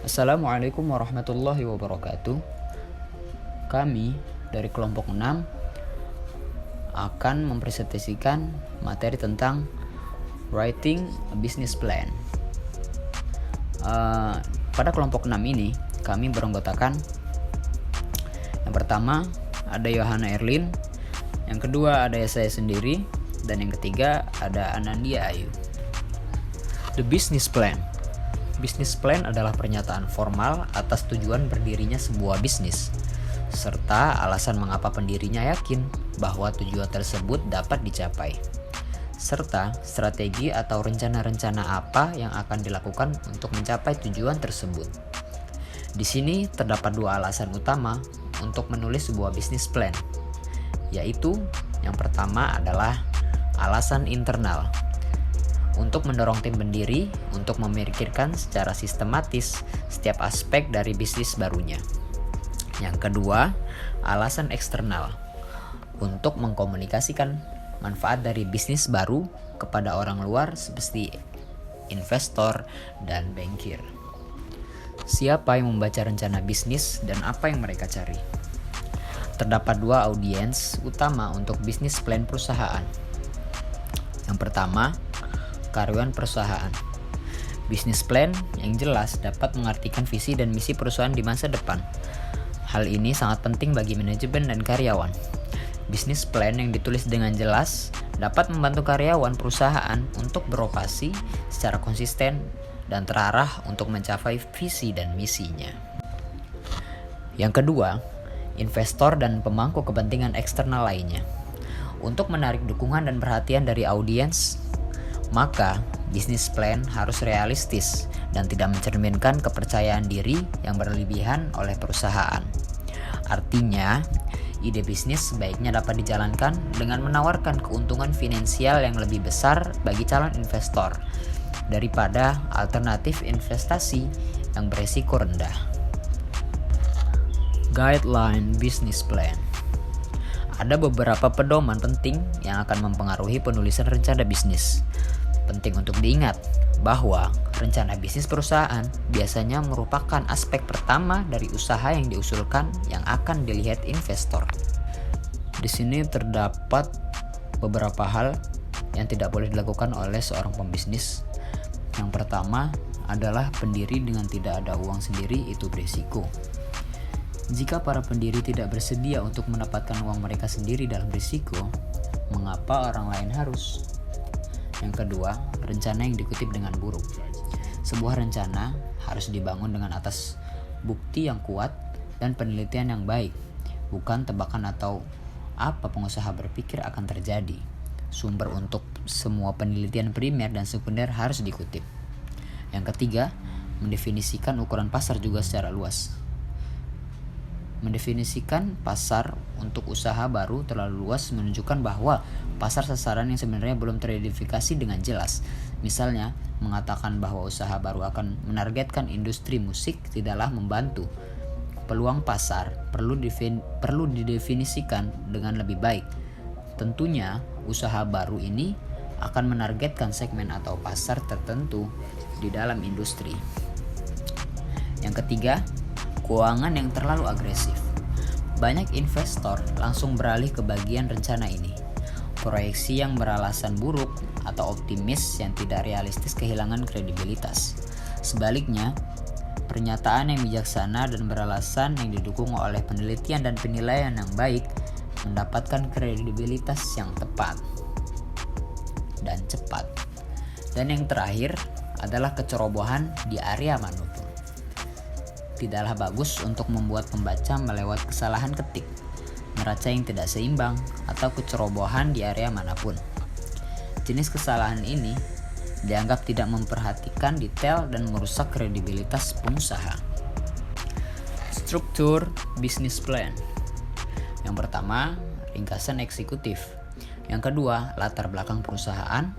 Assalamualaikum warahmatullahi wabarakatuh. Kami dari kelompok 6 akan mempresentasikan materi tentang writing a business plan. Pada kelompok 6 ini kami beranggotakan, yang pertama ada Yohana Erlin, yang kedua ada saya sendiri, dan yang ketiga ada Anandia Ayu. The business plan. Business plan adalah pernyataan formal atas tujuan berdirinya sebuah bisnis, serta alasan mengapa pendirinya yakin bahwa tujuan tersebut dapat dicapai, serta strategi atau rencana-rencana apa yang akan dilakukan untuk mencapai tujuan tersebut. Di sini terdapat dua alasan utama untuk menulis sebuah business plan, yaitu yang pertama adalah alasan internal, untuk mendorong tim pendiri untuk memikirkan secara sistematis setiap aspek dari bisnis barunya. Yang kedua, alasan eksternal, untuk mengkomunikasikan manfaat dari bisnis baru kepada orang luar seperti investor dan bankir. Siapa yang membaca rencana bisnis dan apa yang mereka cari? Terdapat dua audiens utama untuk bisnis plan perusahaan. Yang pertama, karyawan perusahaan. Bisnis plan yang jelas dapat mengartikan visi dan misi perusahaan di masa depan. Hal ini sangat penting bagi manajemen dan karyawan. Bisnis plan yang ditulis dengan jelas dapat membantu karyawan perusahaan untuk beroperasi secara konsisten dan terarah untuk mencapai visi dan misinya. Yang kedua, investor dan pemangku kepentingan eksternal lainnya. Untuk menarik dukungan dan perhatian dari audiens, maka bisnis plan harus realistis dan tidak mencerminkan kepercayaan diri yang berlebihan oleh perusahaan. Artinya, ide bisnis sebaiknya dapat dijalankan dengan menawarkan keuntungan finansial yang lebih besar bagi calon investor daripada alternatif investasi yang beresiko rendah. Guideline Business Plan. Ada beberapa pedoman penting yang akan mempengaruhi penulisan rencana bisnis. Penting untuk diingat bahwa rencana bisnis perusahaan biasanya merupakan aspek pertama dari usaha yang diusulkan yang akan dilihat investor. Di sini terdapat beberapa hal yang tidak boleh dilakukan oleh seorang pembisnis. Yang pertama adalah pendiri dengan tidak ada uang sendiri itu berisiko. Jika para pendiri tidak bersedia untuk mendapatkan uang mereka sendiri dalam risiko, mengapa orang lain harus? Yang kedua, rencana yang dikutip dengan buruk. Sebuah rencana harus dibangun dengan atas bukti yang kuat dan penelitian yang baik, bukan tebakan atau apa pengusaha berpikir akan terjadi. Sumber untuk semua penelitian primer dan sekunder harus dikutip. Yang ketiga, mendefinisikan ukuran pasar juga secara luas. Mendefinisikan pasar untuk usaha baru terlalu luas menunjukkan bahwa pasar sasaran yang sebenarnya belum teridentifikasi dengan jelas. Misalnya, mengatakan bahwa usaha baru akan menargetkan industri musik tidaklah membantu. Peluang pasar perlu didefinisikan dengan lebih baik. Tentunya, usaha baru ini akan menargetkan segmen atau pasar tertentu di dalam industri. Yang ketiga, keuangan yang terlalu agresif. Banyak investor langsung beralih ke bagian rencana ini. Proyeksi yang beralasan buruk atau optimis yang tidak realistis kehilangan kredibilitas. Sebaliknya, pernyataan yang bijaksana dan beralasan yang didukung oleh penelitian dan penilaian yang baik mendapatkan kredibilitas yang tepat dan cepat. Dan yang terakhir adalah kecerobohan di area manapun. Tidaklah bagus untuk membuat pembaca melewat kesalahan ketik, neraca yang tidak seimbang, atau kecerobohan di area manapun. Jenis kesalahan ini dianggap tidak memperhatikan detail dan merusak kredibilitas pengusaha. Struktur business plan. Yang pertama, ringkasan eksekutif. Yang kedua, latar belakang perusahaan.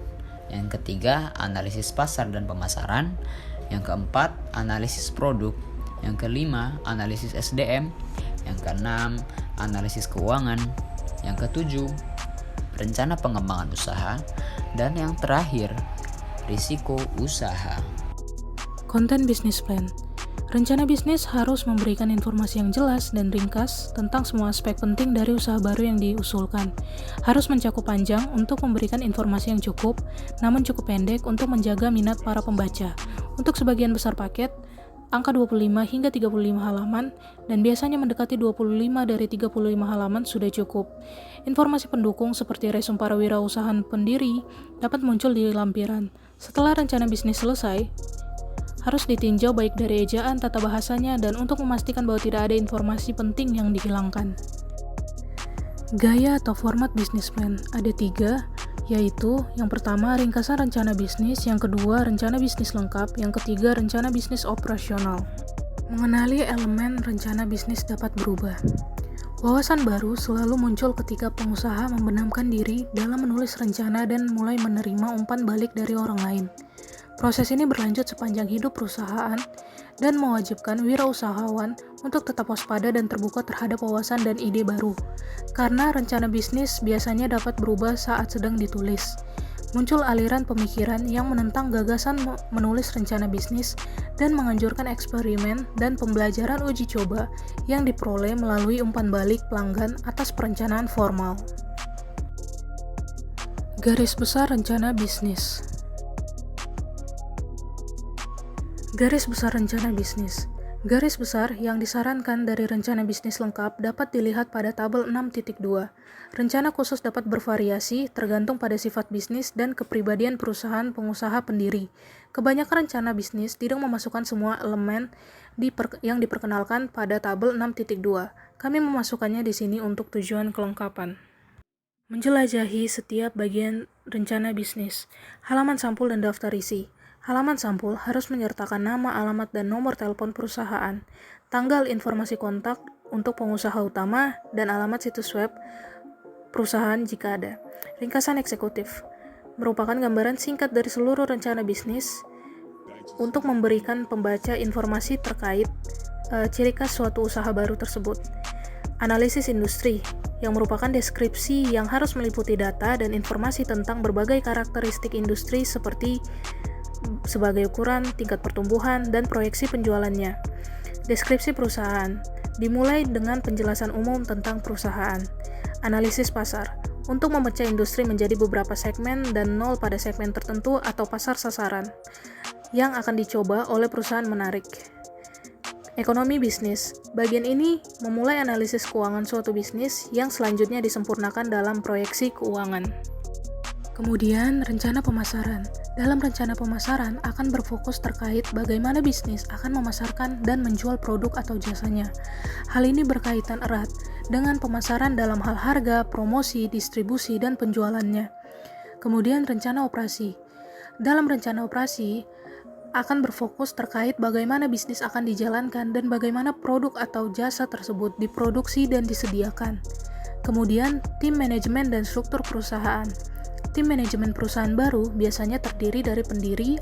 Yang ketiga, analisis pasar dan pemasaran. Yang keempat, analisis produk. Yang kelima, analisis SDM. Yang keenam, analisis keuangan. Yang ketujuh, rencana pengembangan usaha. Dan yang terakhir, risiko usaha. Konten business plan. Rencana bisnis harus memberikan informasi yang jelas dan ringkas tentang semua aspek penting dari usaha baru yang diusulkan. Harus mencakup panjang untuk memberikan informasi yang cukup, namun cukup pendek untuk menjaga minat para pembaca. Untuk sebagian besar paket, angka 25 hingga 35 halaman, dan biasanya mendekati 25 dari 35 halaman sudah cukup. Informasi pendukung seperti resume para wirausahaan pendiri dapat muncul di lampiran. Setelah rencana bisnis selesai, harus ditinjau baik dari ejaan, tata bahasanya, dan untuk memastikan bahwa tidak ada informasi penting yang dihilangkan. Gaya atau format bisnis plan ada 3, yaitu yang pertama ringkasan rencana bisnis, yang kedua rencana bisnis lengkap, yang ketiga rencana bisnis operasional. Mengenali elemen rencana bisnis dapat berubah. Wawasan baru selalu muncul ketika pengusaha membenamkan diri dalam menulis rencana dan mulai menerima umpan balik dari orang lain. Proses ini berlanjut sepanjang hidup perusahaan dan mewajibkan wirausahawan untuk tetap waspada dan terbuka terhadap wawasan dan ide baru. Karena rencana bisnis biasanya dapat berubah saat sedang ditulis. Muncul aliran pemikiran yang menentang gagasan menulis rencana bisnis dan menganjurkan eksperimen dan pembelajaran uji coba yang diperoleh melalui umpan balik pelanggan atas perencanaan formal. Garis besar rencana bisnis. Garis besar rencana bisnis. Garis besar yang disarankan dari rencana bisnis lengkap dapat dilihat pada tabel 6.2. Rencana khusus dapat bervariasi tergantung pada sifat bisnis dan kepribadian perusahaan pengusaha pendiri. Kebanyakan rencana bisnis tidak memasukkan semua elemen yang diperkenalkan pada tabel 6.2. Kami memasukkannya di sini untuk tujuan kelengkapan. Menjelajahi setiap bagian rencana bisnis. Halaman sampul dan daftar isi. Halaman sampul harus menyertakan nama, alamat, dan nomor telepon perusahaan, tanggal informasi kontak untuk pengusaha utama, dan alamat situs web perusahaan jika ada. Ringkasan eksekutif merupakan gambaran singkat dari seluruh rencana bisnis untuk memberikan pembaca informasi terkait ciri khas suatu usaha baru tersebut. Analisis industri yang merupakan deskripsi yang harus meliputi data dan informasi tentang berbagai karakteristik industri sebagai ukuran, tingkat pertumbuhan, dan proyeksi penjualannya. Deskripsi perusahaan dimulai dengan penjelasan umum tentang perusahaan. Analisis pasar untuk memecah industri menjadi beberapa segmen dan nol pada segmen tertentu atau pasar sasaran yang akan dicoba oleh perusahaan menarik. Ekonomi bisnis. Bagian ini memulai analisis keuangan suatu bisnis yang selanjutnya disempurnakan dalam proyeksi keuangan. Kemudian, rencana pemasaran. Dalam rencana pemasaran akan berfokus terkait bagaimana bisnis akan memasarkan dan menjual produk atau jasanya. Hal ini berkaitan erat dengan pemasaran dalam hal harga, promosi, distribusi, dan penjualannya. Kemudian, rencana operasi. Dalam rencana operasi akan berfokus terkait bagaimana bisnis akan dijalankan dan bagaimana produk atau jasa tersebut diproduksi dan disediakan. Kemudian, tim manajemen dan struktur perusahaan. Tim manajemen perusahaan baru biasanya terdiri dari pendiri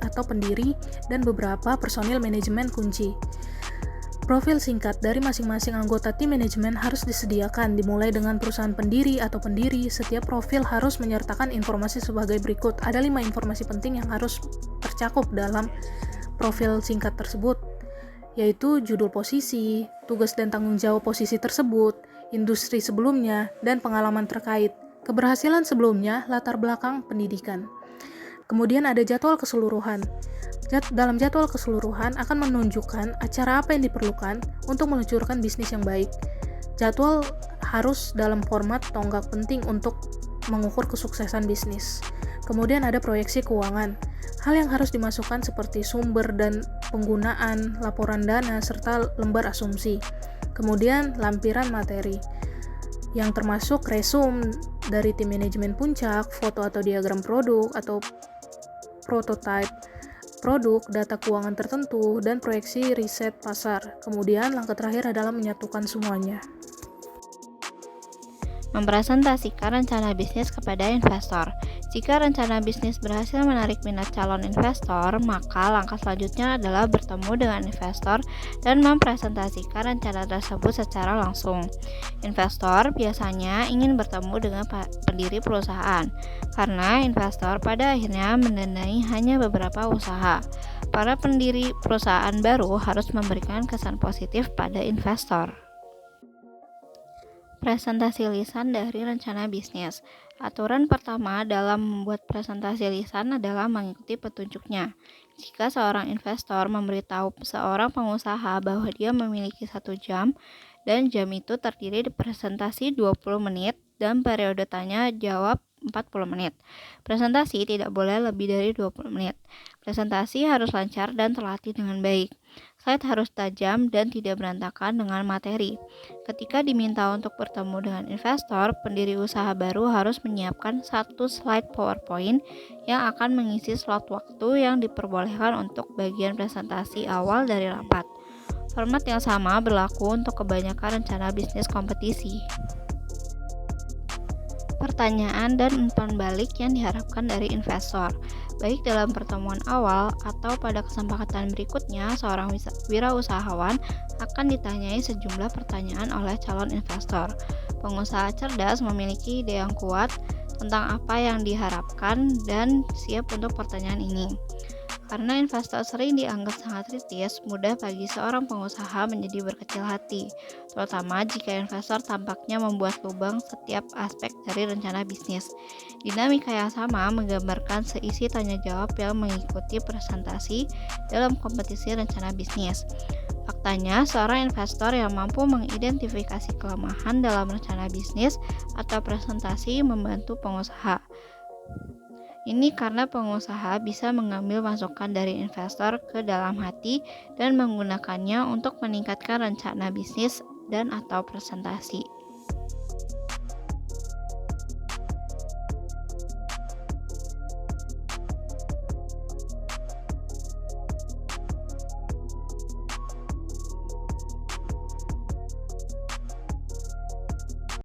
dan beberapa personil manajemen kunci. Profil singkat dari masing-masing anggota tim manajemen harus disediakan, dimulai dengan perusahaan pendiri atau pendiri. Setiap profil harus menyertakan informasi sebagai berikut. Ada 5 informasi penting yang harus tercakup dalam profil singkat tersebut, yaitu judul posisi, tugas dan tanggung jawab posisi tersebut, industri sebelumnya, dan pengalaman terkait. Keberhasilan sebelumnya, latar belakang pendidikan. Kemudian ada jadwal keseluruhan. Dalam jadwal keseluruhan akan menunjukkan acara apa yang diperlukan untuk meluncurkan bisnis yang baik. Jadwal harus dalam format tonggak penting untuk mengukur kesuksesan bisnis. Kemudian ada proyeksi keuangan. Hal yang harus dimasukkan seperti sumber dan penggunaan, laporan dana, serta lembar asumsi. Kemudian lampiran materi, yang termasuk resume dari tim manajemen puncak, foto atau diagram produk atau prototipe produk, data keuangan tertentu, dan proyeksi riset pasar. Kemudian langkah terakhir adalah menyatukan semuanya. Mempresentasikan rencana bisnis kepada investor. Jika rencana bisnis berhasil menarik minat calon investor, maka langkah selanjutnya adalah bertemu dengan investor dan mempresentasikan rencana tersebut secara langsung. Investor biasanya ingin bertemu dengan pendiri perusahaan, karena investor pada akhirnya mendanai hanya beberapa usaha. Para pendiri perusahaan baru harus memberikan kesan positif pada investor. Presentasi lisan dari rencana bisnis. Aturan pertama dalam membuat presentasi lisan adalah mengikuti petunjuknya. Jika seorang investor memberitahu seorang pengusaha bahwa dia memiliki 1 jam, dan jam itu terdiri di presentasi 20 menit dan periode tanya jawab 40 menit. Presentasi tidak boleh lebih dari 20 menit. Presentasi harus lancar dan terlatih dengan baik. Slide harus tajam dan tidak berantakan dengan materi. Ketika diminta untuk bertemu dengan investor, pendiri usaha baru harus menyiapkan 1 slide PowerPoint yang akan mengisi slot waktu yang diperbolehkan untuk bagian presentasi awal dari rapat. Format yang sama berlaku untuk kebanyakan rencana bisnis kompetisi. Pertanyaan dan umpan balik yang diharapkan dari investor. Baik dalam pertemuan awal atau pada kesepakatan berikutnya, seorang wirausahawan akan ditanyai sejumlah pertanyaan oleh calon investor. Pengusaha cerdas memiliki ide yang kuat tentang apa yang diharapkan dan siap untuk pertanyaan ini. Karena investor sering dianggap sangat kritis, mudah bagi seorang pengusaha menjadi berkecil hati, terutama jika investor tampaknya membuat lubang setiap aspek dari rencana bisnis. Dinamika yang sama menggambarkan seisi tanya jawab yang mengikuti presentasi dalam kompetisi rencana bisnis. Faktanya, seorang investor yang mampu mengidentifikasi kelemahan dalam rencana bisnis atau presentasi membantu pengusaha. Ini karena pengusaha bisa mengambil masukan dari investor ke dalam hati dan menggunakannya untuk meningkatkan rencana bisnis dan atau presentasi.